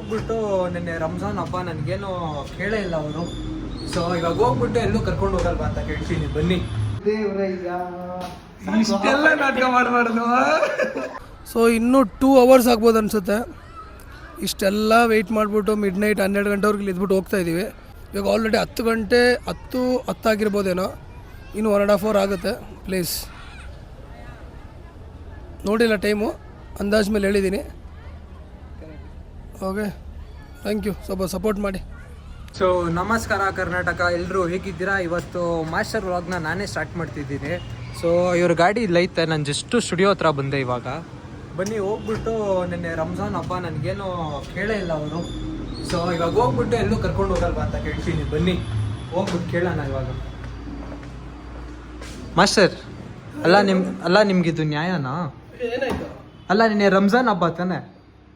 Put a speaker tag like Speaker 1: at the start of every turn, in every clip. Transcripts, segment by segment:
Speaker 1: ಹೋಗ್ಬಿಟ್ಟು ನಿನ್ನೆ ರಂಜಾನ್ ಹಬ್ಬ ನನಗೇನು ಕೇಳೇ ಇಲ್ಲ ಅವರು. ಸೊ ಇವಾಗ ಹೋಗ್ಬಿಟ್ಟು ಎಲ್ಲೂ ಕರ್ಕೊಂಡು ಹೋಗಲ್ವಾ ಅಂತ ಕೇಳ್ತೀನಿ. ಬನ್ನಿ ಇಷ್ಟೆಲ್ಲ ನಾಟಕ ಮಾಡಬಾರ್ದು.
Speaker 2: ಸೊ ಇನ್ನೂ 2 hours ಆಗ್ಬೋದು ಅನಿಸುತ್ತೆ. ಇಷ್ಟೆಲ್ಲ ವೆಯ್ಟ್ ಮಾಡಿಬಿಟ್ಟು ಮಿಡ್ ನೈಟ್ 12 ಗಂಟೆವರೆಗೆ ಇದ್ಬಿಟ್ಟು ಹೋಗ್ತಾ ಇದ್ದೀವಿ. ಇವಾಗ ಆಲ್ರೆಡಿ 10 ಗಂಟೆ 10 ಆಗಿರ್ಬೋದೇನೋ. ಇನ್ನು 1.5 hour ಆಗುತ್ತೆ. ಪ್ಲೀಸ್ ನೋಡಿಲ್ಲ ಟೈಮು, ಅಂದಾಜು ಮೇಲೆ ಹೇಳಿದ್ದೀನಿ. Okay, thank you. ಸ್ವಲ್ಪ ಸಪೋರ್ಟ್ ಮಾಡಿ.
Speaker 1: ಸೊ ನಮಸ್ಕಾರ ಕರ್ನಾಟಕ, ಎಲ್ಲರೂ ಹೇಗಿದ್ದೀರಾ? ಇವತ್ತು ಮಾಸ್ಟರ್ ವ್ಲಾಗ್ನ ನಾನೇ ಸ್ಟಾರ್ಟ್ ಮಾಡ್ತಿದ್ದೀನಿ. ಸೊ ಇವ್ರ ಗಾಡಿ ಇಲ್ಲೈತೆ, ನಾನು ಜಸ್ಟು ಸ್ಟುಡಿಯೋ ಹತ್ರ ಬಂದೆ ಇವಾಗ. ಬನ್ನಿ ಹೋಗ್ಬಿಟ್ಟು ನಿನ್ನೆ ರಂಜಾನ್ ಹಬ್ಬ ನನಗೇನು ಕೇಳೇ ಇಲ್ಲ ಅವರು. ಸೊ ಇವಾಗ ಹೋಗ್ಬಿಟ್ಟು ಎಲ್ಲೂ ಕರ್ಕೊಂಡು ಹೋಗಲ್ವಾ ಅಂತ ಕೇಳ್ತೀನಿ. ಬನ್ನಿ ಹೋಗ್ಬಿಟ್ಟು ಕೇಳೋಣ ಇವಾಗ. ಮಾಸ್ಟರ್ ಅಲ್ಲ ನಿಮ್ಗಿದು ನ್ಯಾಯನಾ?
Speaker 2: ಏನಾಯ್ತು?
Speaker 1: ಅಲ್ಲ ನಿನ್ನೆ ರಂಜಾನ್ ಹಬ್ಬ ತಾನೆ?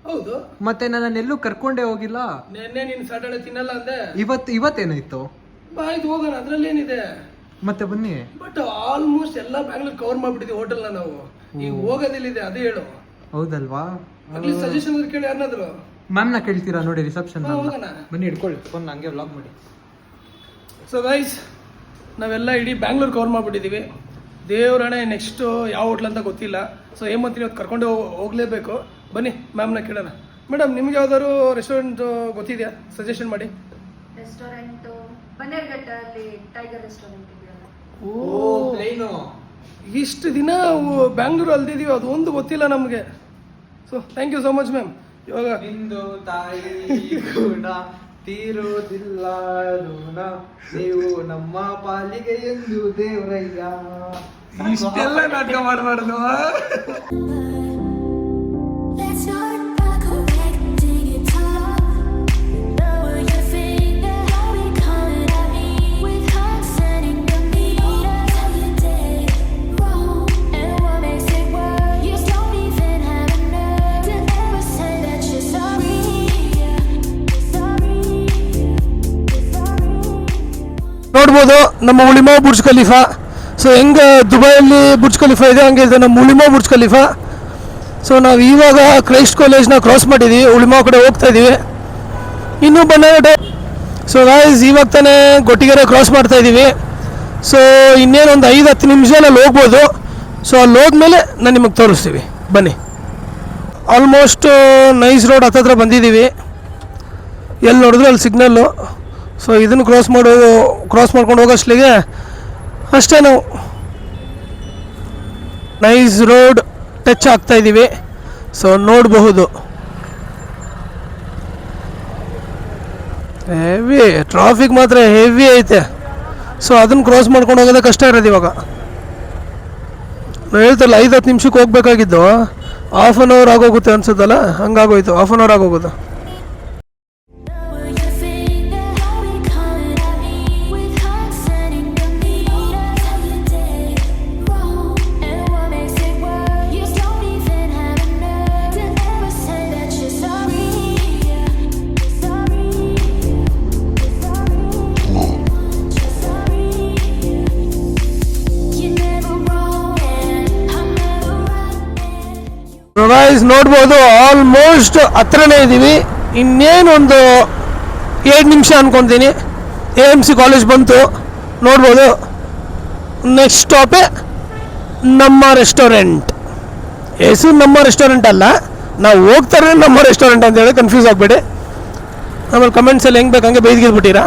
Speaker 2: ಹೌದು.
Speaker 1: ಮತ್ತೆ ನಾನು ಎಲ್ಲೂ ಕರ್ಕೊಂಡೇ ಹೋಗಿಲ್ಲ.
Speaker 2: ನೆನ್ನೆ ನೀನು ಸಾಟರ್ಡೆ ತಿನ್ನಲ್ಲ ಅಂದೆ.
Speaker 1: ಇವತ್ತೇನಾಯ್ತು?
Speaker 2: ಆಯ್ತು, ಹೋಗೋಣ, ಅದ್ರಲ್ಲಿ ಏನಿದೆ.
Speaker 1: ಮತ್ತೆ ಬನ್ನಿ.
Speaker 2: ಬಟ್ ಆಲ್ಮೋಸ್ಟ್ ಎಲ್ಲ ಬ್ಯಾಂಗ್ಳೂರ್ ಕವರ್ ಮಾಡ್ಬಿಟ್ಟಿದ್ವಿ ಹೋಟೆಲ್ನ ನಾವು. ಈಗ ಹೋಗೋದಿಲ್ಲಿದೆ, ಅದೇ ಹೇಳು.
Speaker 1: ಹೌದಲ್ವಾ?
Speaker 2: ಅಟ್ಲೀಸ್ಟ್ ಸಜೆಷನ್ ಕೇಳಿ ಯಾರನ್ನಾದ್ರು.
Speaker 1: ಮ್ಯಾಮ್ನ ಕೇಳ್ತೀರಾ? ನೋಡಿ ರಿಸೆಪ್ಷನ್.
Speaker 2: ಹೋಗೋಣ
Speaker 1: ಬನ್ನಿ, ಇಟ್ಕೊಳ್ಳಿ ಫೋನ್, ಹಂಗೆ ವ್ಲಾಗ್ ಮಾಡಿ.
Speaker 2: ಸೊ ಗೈಸ್, ನಾವೆಲ್ಲ ಇಡೀ ಬ್ಯಾಂಗ್ಳೂರ್ ಕವರ್ ಮಾಡ್ಬಿಟ್ಟಿದ್ದೀವಿ. ದೇವ್ರಣೆ ನೆಕ್ಸ್ಟು ಯಾವ ಹೋಟ್ಲ್ ಅಂತ ಗೊತ್ತಿಲ್ಲ. ಸೊ ಹೇಮಂತಿನ ಇವತ್ತು ಕರ್ಕೊಂಡು ಹೋಗಲೇಬೇಕು. ಬನ್ನಿ ಮ್ಯಾಮ್ನ ಕೇಳೋಣ. ಮೇಡಮ್, ನಿಮ್ಗೆ ಯಾವ್ದಾದ್ರು ರೆಸ್ಟೋರೆಂಟ್ ಗೊತ್ತಿದೆಯಾ? ಸಜೆಷನ್ ಮಾಡಿ.
Speaker 3: ರೆಸ್ಟೋರೆಂಟ್ ಬನ್ನೇರ್ಘಟ್ಟಲ್ಲಿ ಟೈಗರ್ ರೆಸ್ಟೋರೆಂಟ್ ಇದೆಯಲ್ಲ.
Speaker 1: ಓ ಪ್ಲೇನು.
Speaker 2: ಇಷ್ಟು ದಿನ ಬ್ಯಾಂಗ್ಳೂರು ಅಲ್ದಿದ್ದೀವಿ, ಅದು ಒಂದು ಗೊತ್ತಿಲ್ಲ ನಮಗೆ. So thank you so much ma'am. ಇವಾಗ
Speaker 1: ನಿಂದು ತಾಯಿ ಗುಣ ತೀರೋದಿಲ್ಲ ಋಣ, ನೀವು ನಮ್ಮ ಪಾಲಿಗೆ ಎಂದು ದೇವ್ರಯ್ಯ. ಇಷ್ಟೆಲ್ಲ ನಾಟಕ ಮಾಡಬಾರ್ದು.
Speaker 2: ನೋಡ್ಬೋದು ನಮ್ಮ ಉಳಿಮಾ ಬುರ್ಜ್ ಖಲೀಫಾ. ಸೊ ಹೆಂಗೆ ದುಬೈಯಲ್ಲಿ ಬುರ್ಜ್ ಖಲೀಫಾ ಇದೆ, ಹಂಗೆ ಇದೆ ನಮ್ಮ ಉಳಿಮಾ ಬುರ್ಜ್ ಖಲೀಫಾ. ಸೊ ನಾವು ಇವಾಗ ಕ್ರೈಸ್ಟ್ ಕಾಲೇಜ್ನ ಕ್ರಾಸ್ ಮಾಡಿದ್ದೀವಿ, ಉಳಿಮಾ ಕಡೆ ಹೋಗ್ತಾ ಇದ್ದೀವಿ. ಇನ್ನೂ ಬನ್ನೇರಘಟ್ಟ. ಸೊ ಗೈಸ್, ಇವಾಗ ತಾನೇ ಗೊಟ್ಟಿಗೆರೆ ಕ್ರಾಸ್ ಮಾಡ್ತಾ ಇದ್ದೀವಿ. ಸೊ ಇನ್ನೇನೊಂದು 5-10 ನಿಮಿಷದಲ್ಲಿ ಹೋಗ್ಬೋದು. ಸೊ ಅಲ್ಲಿ ಹೋದ್ಮೇಲೆ ನಾನು ನಿಮಗೆ ತೋರಿಸ್ತೀವಿ, ಬನ್ನಿ. ಆಲ್ಮೋಸ್ಟ್ ನೈಸ್ ರೋಡ್ ಹತ್ತತ್ರ ಬಂದಿದ್ದೀವಿ. ಎಲ್ಲಿ ನೋಡಿದ್ರು ಅಲ್ಲಿ ಸಿಗ್ನಲ್ಲು. ಸೊ ಇದನ್ನು ಕ್ರಾಸ್ ಮಾಡ್ಕೊಂಡು ಹೋಗೋಷ್ಟಲಿಗೆ ಅಷ್ಟೇ ನಾವು ನೈಸ್ ರೋಡ್ ಟಚ್ ಆಗ್ತಾ ಇದ್ದೀವಿ. ಸೊ ನೋಡಬಹುದು, ಹೆವಿ ಟ್ರಾಫಿಕ್ ಮಾತ್ರ ಹೆವಿ ಐತೆ. ಸೊ ಅದನ್ನು ಕ್ರಾಸ್ ಮಾಡ್ಕೊಂಡು ಹೋಗೋದೇ ಕಷ್ಟ ಇರೋದು ಇವಾಗ. ನಾವು ಹೇಳ್ತಾರಲ್ಲ 5-10 ನಿಮಿಷಕ್ಕೆ ಹೋಗ್ಬೇಕಾಗಿದ್ದು, 1/2 hour ಆಗೋಗುತ್ತೆ ಅನ್ಸುತ್ತಲ್ಲ, ಹಂಗಾಗೋಯ್ತು. 1/2 hour ಆಗೋಗುತ್ತೆ. ಗೈಸ್ ನೋಡ್ಬೋದು, ಆಲ್ಮೋಸ್ಟ್ ಹತ್ರನೇ ಇದ್ದೀವಿ. ಇನ್ನೇನೊಂದು 7 ನಿಮಿಷ ಅನ್ಕೊತೀನಿ. AMC ಕಾಲೇಜ್ ಬಂತು, ನೋಡ್ಬೋದು. ನೆಕ್ಸ್ಟ್ ಸ್ಟಾಪೇ ನಮ್ಮ ರೆಸ್ಟೋರೆಂಟ್. ಹೆಸರು ನಮ್ಮ ರೆಸ್ಟೋರೆಂಟ್ ಅಲ್ಲ, ನಾವು ಹೋಗ್ತಾರೆ ನಮ್ಮ ರೆಸ್ಟೋರೆಂಟ್ ಅಂತೇಳಿ ಕನ್ಫ್ಯೂಸ್ ಆಗಬೇಡಿ. ಆಮೇಲೆ ಕಮೆಂಟ್ಸಲ್ಲಿ ಹೆಂಗೆ ಬೇಕು ಹಂಗೆ ಬೈದ್ಗಿರ್ಬಿಟ್ಟಿರಾ.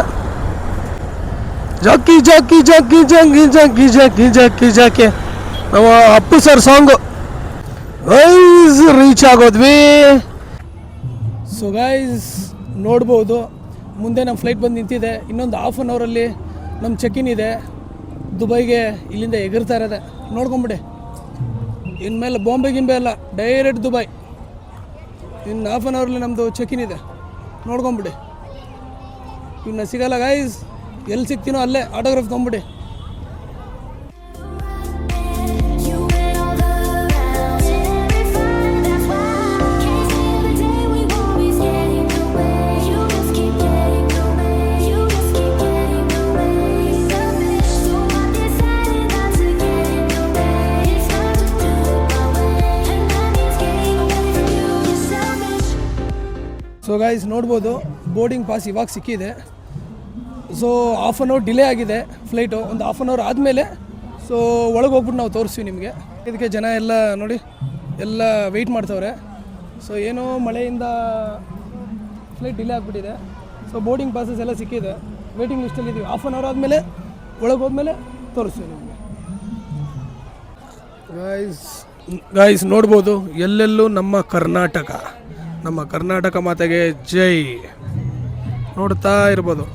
Speaker 2: ಜಾಕಿ ಜಾಕಿ ಜಾಕಿ ಜಾಕಿ ಜಾಕಿ ಜಾಕಿ ಜಾಕಿ ಜಾಕಿ ನಾವು Appu sir song. Guys reach ಆಗೋದ್ವಿ. ಸೊ ಗೈಸ್ ನೋಡ್ಬೋದು, ಮುಂದೆ ನಮ್ಮ ಫ್ಲೈಟ್ ಬಂದು ನಿಂತಿದೆ. ಇನ್ನೊಂದು 1/2 hour ನಮ್ಮ ಚೆಕ್-ಇನ್ ಇದೆ ದುಬೈಗೆ. ಇಲ್ಲಿಂದ ಎಗರ್ತಾ ಇರೋದೆ, ನೋಡ್ಕೊಂಬಿಡಿ. ಇನ್ಮೇಲೆ ಬಾಂಬೆ ಗಿಂಬೆ ಎಲ್ಲ, ಡೈರೆಕ್ಟ್ ದುಬೈ. ಇನ್ನು 1/2 hour ನಮ್ಮದು ಚೆಕ್-ಇನ್ ಇದೆ, ನೋಡ್ಕೊಂಬಿಡಿ. ಇನ್ನು ಸಿಗಲ್ಲ ಗೈಸ್, ಎಲ್ಲಿ ಸಿಗ್ತೀನೋ ಅಲ್ಲೇ ಆಟೋಗ್ರಾಫ್ ತೊಗೊಂಬಿಡಿ. ಸೊ ಗೈಸ್ ನೋಡ್ಬೋದು ಬೋರ್ಡಿಂಗ್ ಪಾಸ್ ಇವಾಗ ಸಿಕ್ಕಿದೆ. So half an hour delay ಆಗಿದೆ ಫ್ಲೈಟು. ಒಂದು ಹಾಫ್ ಆನ್ ಅವರ್ ಆದಮೇಲೆ ಸೊ ಒಳಗೆ ಹೋಗ್ಬಿಟ್ಟು ನಾವು ತೋರಿಸ್ತೀವಿ ನಿಮಗೆ. ಇದಕ್ಕೆ ಜನ ಎಲ್ಲ ನೋಡಿ ಎಲ್ಲ ವೆಯ್ಟ್ ಮಾಡ್ತವ್ರೆ. ಸೊ ಏನೋ ಮಳೆಯಿಂದ ಫ್ಲೈಟ್ ಡಿಲೇ ಆಗಿಬಿಟ್ಟಿದೆ. ಸೊ ಬೋರ್ಡಿಂಗ್ ಪಾಸಸ್ ಎಲ್ಲ ಸಿಕ್ಕಿದೆ. ವೇಟಿಂಗ್ ಲಿಸ್ಟಲ್ಲಿ ಇದ್ದೀವಿ. ಹಾಫ್ ಆನ್ ಅವರ್ ಆದಮೇಲೆ ಒಳಗೆ ಹೋದ್ಮೇಲೆ ತೋರಿಸ್ತೀವಿ ನಿಮಗೆ. ಗಾಯ್ಸ್ ನೋಡ್ಬೋದು ಎಲ್ಲೆಲ್ಲೂ ನಮ್ಮ ಕರ್ನಾಟಕ ಮಾತೆಗೆ ಜೈ ನೋಡ್ತಾ ಇರ್ಬೋದು.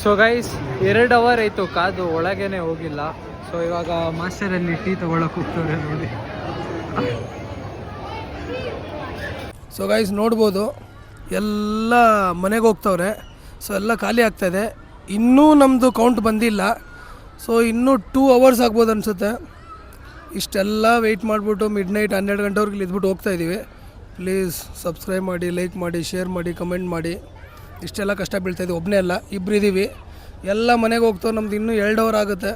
Speaker 1: ಸೊ ಗೈಸ್ 2 ಅವರ್ ಆಯಿತು ಕಾದು, ಒಳಗೇನೆ ಹೋಗಿಲ್ಲ. ಸೊ ಇವಾಗ ಮಾಸ್ಟರಲ್ಲಿ ಟೀ ತೊಗೊಳಕ್ಕೆ ಹೋಗ್ತವ್ರೆ ನೋಡಿ.
Speaker 2: ಸೊ ಗೈಸ್ ನೋಡ್ಬೋದು ಎಲ್ಲ ಮನೆಗೆ ಹೋಗ್ತವ್ರೆ. ಸೊ ಎಲ್ಲ ಖಾಲಿ ಆಗ್ತಾಯಿದೆ. ಇನ್ನೂ ನಮ್ಮದು ಕೌಂಟ್ ಬಂದಿಲ್ಲ. ಸೊ ಇನ್ನೂ 2 ಅವರ್ಸ್ ಆಗ್ಬೋದು ಅನಿಸುತ್ತೆ. ಇಷ್ಟೆಲ್ಲ ವೆಯ್ಟ್ ಮಾಡಿಬಿಟ್ಟು ಮಿಡ್ನೈಟ್ 12 ಗಂಟೆವರೆಗೆ ಇದ್ಬಿಟ್ಟು ಹೋಗ್ತಾಯಿದ್ದೀವಿ. ಪ್ಲೀಸ್ ಸಬ್ಸ್ಕ್ರೈಬ್ ಮಾಡಿ, ಲೈಕ್ ಮಾಡಿ, ಶೇರ್ ಮಾಡಿ, ಕಮೆಂಟ್ ಮಾಡಿ. ಇಷ್ಟೆಲ್ಲ ಕಷ್ಟ ಬೀಳ್ತಾಯಿದ್ದೀವಿ. ಒಬ್ಬನೇ ಅಲ್ಲ, ಇಬ್ಬರು ಇದ್ದೀವಿ. ಎಲ್ಲ ಮನೆಗೆ ಹೋಗ್ತಾವೆ. ನಮ್ದು ಇನ್ನೂ 2 ಅವರ್ ಆಗುತ್ತೆ.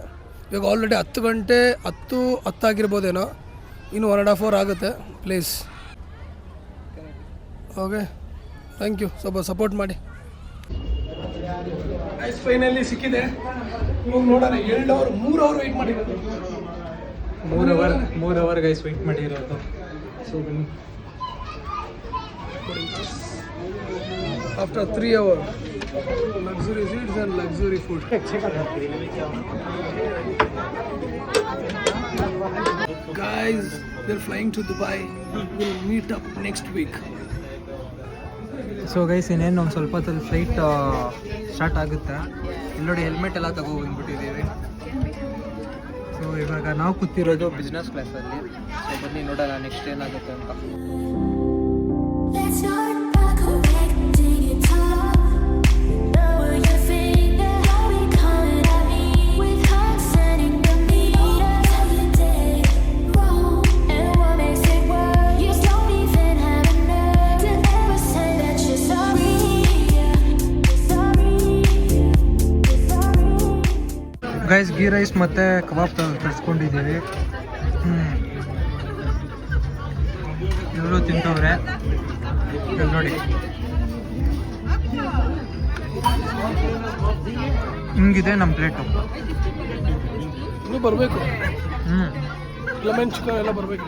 Speaker 2: ಇವಾಗ ಆಲ್ರೆಡಿ 10 ಗಂಟೆ 10 ಆಗಿರ್ಬೋದೇನೋ. ಇನ್ನು 1.5 ಅವರ್ ಆಗುತ್ತೆ. Please okay, thank you. ಸ್ವಲ್ಪ ಸಪೋರ್ಟ್ ಮಾಡಿ. ಫೈನಲಿ ಸಿಕ್ಕಿದೆ. ಇವಾಗ ನೋಡೋಣ 2 ಅವರ್ 3 ಅವರ್ ವೆಯ್ಟ್ ಮಾಡಿರೋದು.
Speaker 1: 3 ಅವರ್ ಗೈಸ್ ವೆಯ್ಟ್ ಮಾಡಿರೋದು. So
Speaker 2: after 3 hours, luxury seats and luxury food. Guys, they're flying to Dubai. We'll meet up next week.
Speaker 1: So guys ಇನ್ನೇನು ಒಂದು ಸ್ವಲ್ಪ ಹೊತ್ತಲ್ಲಿ ಫ್ಲೈಟ್ ಸ್ಟಾರ್ಟ್ ಆಗುತ್ತೆ. ಇಲ್ಲಿ ನೋಡಿ ಹೆಲ್ಮೆಟ್ ಎಲ್ಲ ತಗೊಬಂದ್ಬಿಟ್ಟಿದ್ದೀವಿ. ಸೊ ಇವಾಗ ನಾವು ಕೂತಿರೋದು ಬಿಸ್ನೆಸ್ ಕ್ಲಾಸಲ್ಲಿ. ಸೊ ಬನ್ನಿ ನೋಡೋಣ ನೆಕ್ಸ್ಟ್ ಏನಾಗುತ್ತೆ ಅಂತ. ಗೈಸ್ ಗೀ ರೈಸ್ ಮತ್ತು ಕಬಾಬ್ ತರಿಸ್ಕೊಂಡಿದ್ದೀವಿ. ಇವರು ತಿಂತವ್ರೆ. ಇಲ್ಲಿ ನೋಡಿ ಹಿಂಗಿದೆ ನಮ್ಮ ಪ್ಲೇಟು.
Speaker 2: ಇನ್ನೂ ಬರಬೇಕು. ಲೆಮನ್ ಚಿಕನ್ ಎಲ್ಲ ಬರಬೇಕು.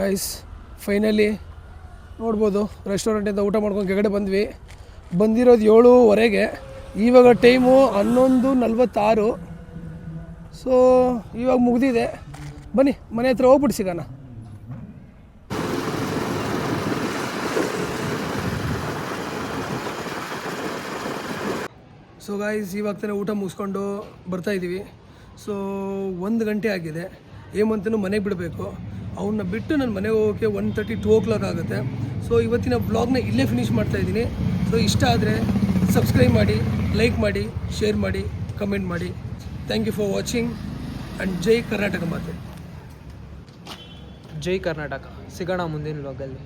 Speaker 2: ಗೈಸ್ ಫೈನಲಿ ನೋಡ್ಬೋದು ರೆಸ್ಟೋರೆಂಟಿಂದ ಊಟ ಮಾಡ್ಕೊಂಡು ಕೆಳಗಡೆ ಬಂದ್ವಿ. ಬಂದಿರೋದು 7:15. ಇವಾಗ ಟೈಮು 11:46. ಸೊ ಇವಾಗ ಮುಗಿದಿದೆ. ಬನ್ನಿ ಮನೆ ಹತ್ರ ಹೋಗ್ಬಿಟ್ಟು ಸಿಗೋಣ. ಸೊ ಗಾಯ್ಸ್ ಇವಾಗ ತಾನೇ ಊಟ ಮುಗಿಸ್ಕೊಂಡು ಬರ್ತಾಯಿದ್ದೀವಿ. ಸೊ 1 ಗಂಟೆ ಆಗಿದೆ. ಹೇಮಂತನೂ ಮನೆಗೆ ಬಿಡಬೇಕು. ಅವನ್ನ ಬಿಟ್ಟು ನಾನು ಮನೆಗೆ ಹೋಗೋಕ್ಕೆ 1:30 2 o'clock ಆಗುತ್ತೆ. ಸೊ ಇವತ್ತಿನ ಬ್ಲಾಗ್ನ ಇಲ್ಲೇ ಫಿನಿಷ್ ಮಾಡ್ತಾಯಿದ್ದೀನಿ. ಸೊ ಇಷ್ಟ ಆದರೆ ಸಬ್ಸ್ಕ್ರೈಬ್ ಮಾಡಿ, ಲೈಕ್ ಮಾಡಿ, ಶೇರ್ ಮಾಡಿ, ಕಮೆಂಟ್ ಮಾಡಿ. Thank you for watching and ಜೈ ಕರ್ನಾಟಕ ಮಾತೆ.
Speaker 1: ಜೈ ಕರ್ನಾಟಕ. ಸಿಗೋಣ ಮುಂದಿನ ಬ್ಲಾಗಲ್ಲಿ.